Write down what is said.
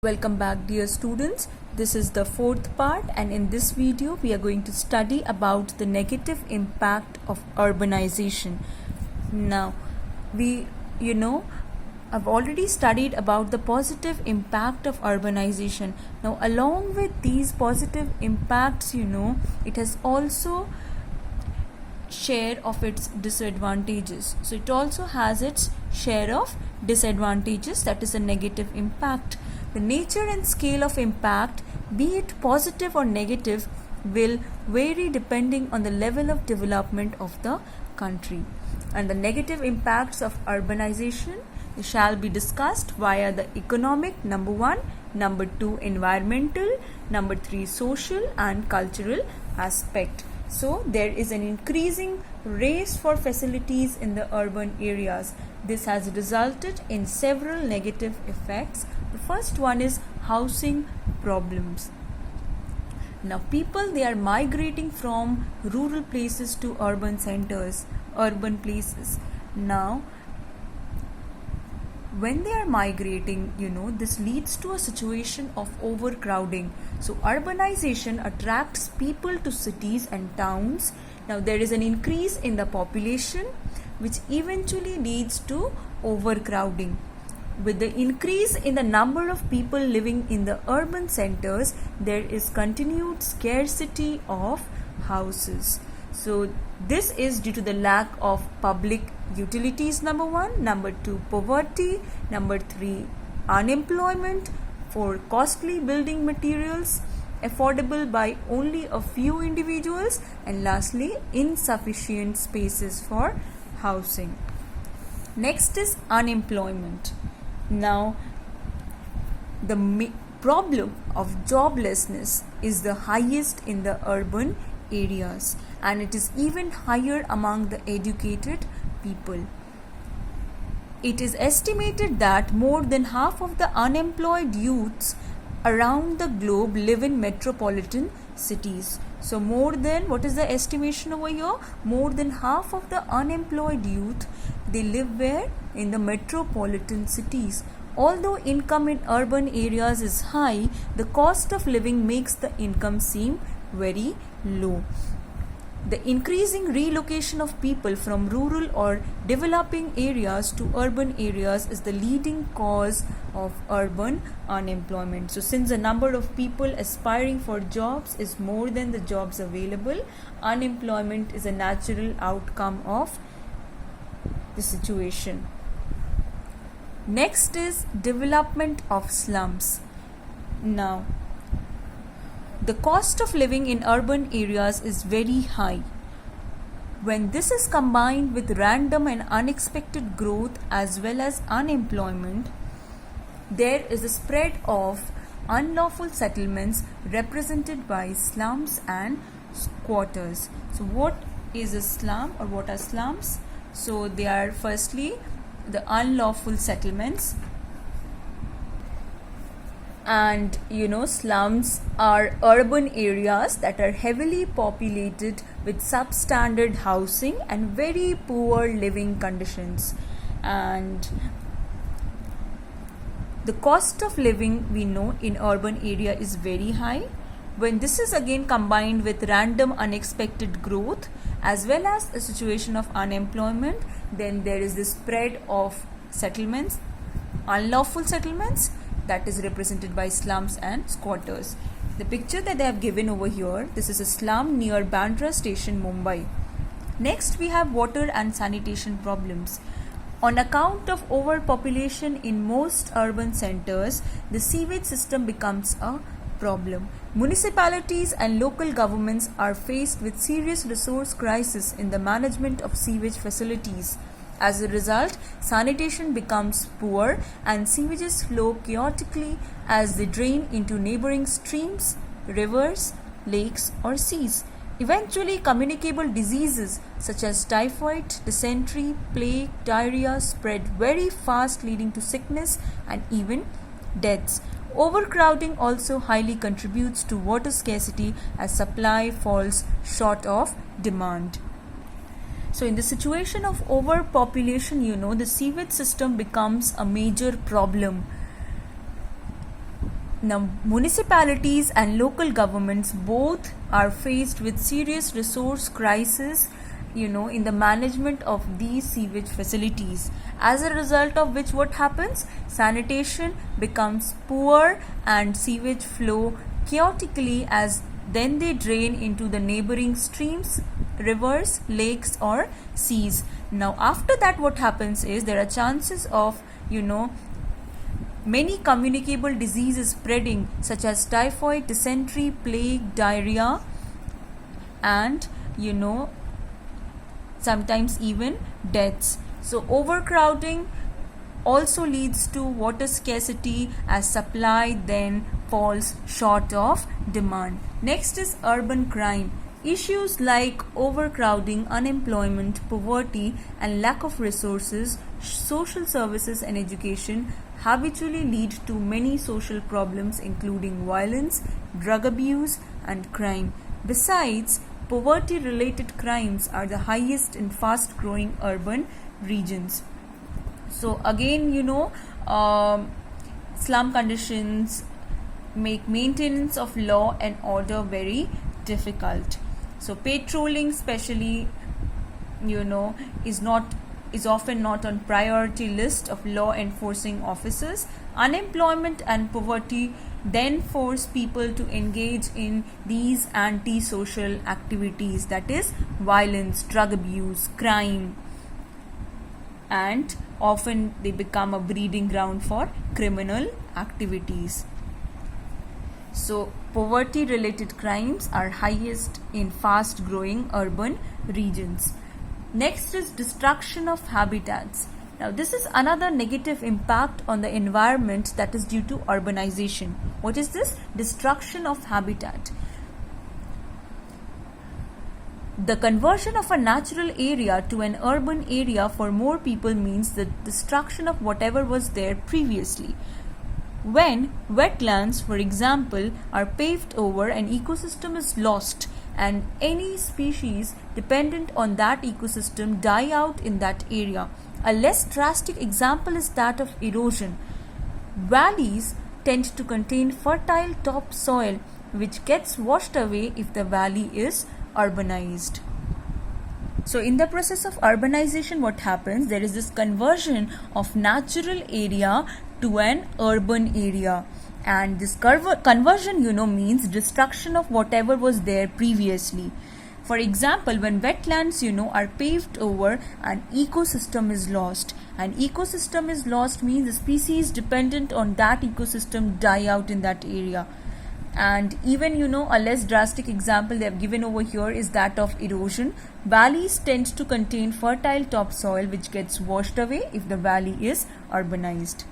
Welcome back, dear students. This is the fourth part, and in this video we are going to study about the negative impact of urbanization. Now I've already studied about the positive impact of urbanization. Now along with these positive impacts, it has also share of its disadvantages. So it also has its share of disadvantages, that is a negative impact. The nature and scale of impact, be it positive or negative, will vary depending on the level of development of the country. And the negative impacts of urbanization shall be discussed via the economic, number 1, number 2, environmental, number 3, social and cultural aspect. So there is an increasing race for facilities in the urban areas. This has resulted in several negative effects. The first one is housing problems. Now people, they are migrating from rural places to urban centers, urban places. Now when they are migrating, this leads to a situation of overcrowding. So urbanization attracts people to cities and towns. Now there is an increase in the population, which eventually leads to overcrowding. With the increase in the number of people living in the urban centers, there is continued scarcity of houses. So this is due to the lack of public utilities, number 1, number 2, poverty, number 3, unemployment, 4, costly building materials affordable by only a few individuals, and lastly, insufficient spaces for housing. Next is unemployment. Now the problem of joblessness is the highest in the urban areas, and it is even higher among the educated people. It is estimated that more than half of the unemployed youths around the globe live in metropolitan cities. So more than, what is the estimation over here? More than half of the unemployed youth, they live where? In the metropolitan cities. Although income in urban areas is high, the cost of living makes the income seem very low. The increasing relocation of people from rural or developing areas to urban areas is the leading cause of urban unemployment. So since the number of people aspiring for jobs is more than the jobs available, unemployment is a natural outcome of the situation. Next is development of slums. Now the cost of living in urban areas is very high. When this is combined with random and unexpected growth as well as unemployment, there is a spread of unlawful settlements represented by slums and squatters. So what is a slum, or what are slums? So they are firstly the unlawful settlements. And slums are urban areas that are heavily populated with substandard housing and very poor living conditions. And the cost of living, we know, in urban area is very high. When this is again combined with random unexpected growth as well as a situation of unemployment, then there is the spread of settlements, unlawful settlements, that is represented by slums and squatters. The picture that they have given over here, this is a slum near Bandra station, Mumbai. Next we have water and sanitation problems. On account of overpopulation in most urban centers, the sewage system becomes a problem. Municipalities and local governments are faced with serious resource crisis in the management of sewage facilities. As a result, sanitation becomes poor and sewages flow chaotically as they drain into neighboring streams, rivers, lakes or seas. Eventually, communicable diseases such as typhoid, dysentery, plague, diarrhea spread very fast, leading to sickness and even deaths. Overcrowding also highly contributes to water scarcity as supply falls short of demand. So in the situation of overpopulation, the sewage system becomes a major problem. Now, municipalities and local governments both are faced with serious resource crisis, in the management of these sewage facilities. As a result of which, what happens? Sanitation becomes poor and sewage flow chaotically, as then they drain into the neighboring streams, rivers, lakes, or seas. Now, after that, what happens is there are chances of, many communicable diseases spreading, such as typhoid, dysentery, plague, diarrhea, and sometimes even deaths. So overcrowding also leads to water scarcity, as supply then falls short of demand. Next is urban crime. Issues like overcrowding, unemployment, poverty, and lack of resources, social services, and education habitually lead to many social problems, including violence, drug abuse, and crime. Besides, poverty-related crimes are the highest in fast-growing urban regions. So again, slum conditions make maintenance of law and order very difficult. So patrolling, especially, is often not on priority list of law enforcing officers. Unemployment and poverty then force people to engage in these anti-social activities, that is violence, drug abuse, crime, and often they become a breeding ground for criminal activities. So poverty related crimes are highest in fast growing urban regions. Next is destruction of habitats. Now this is another negative impact on the environment that is due to urbanization. What is this? Destruction of habitat. The conversion of a natural area to an urban area for more people means the destruction of whatever was there previously. When wetlands, for example, are paved over, an ecosystem is lost and any species dependent on that ecosystem die out in that area. A less drastic example is that of erosion. Valleys tend to contain fertile topsoil which gets washed away if the valley is urbanized. So in the process of urbanization, what happens? There is this conversion of natural area to an urban area, and this conversion means destruction of whatever was there previously. For example, when wetlands are paved over, an ecosystem is lost. An ecosystem is lost means the species dependent on that ecosystem die out in that area. And even a less drastic example they have given over here is that of erosion. Valleys tend to contain fertile topsoil which gets washed away if the valley is urbanized.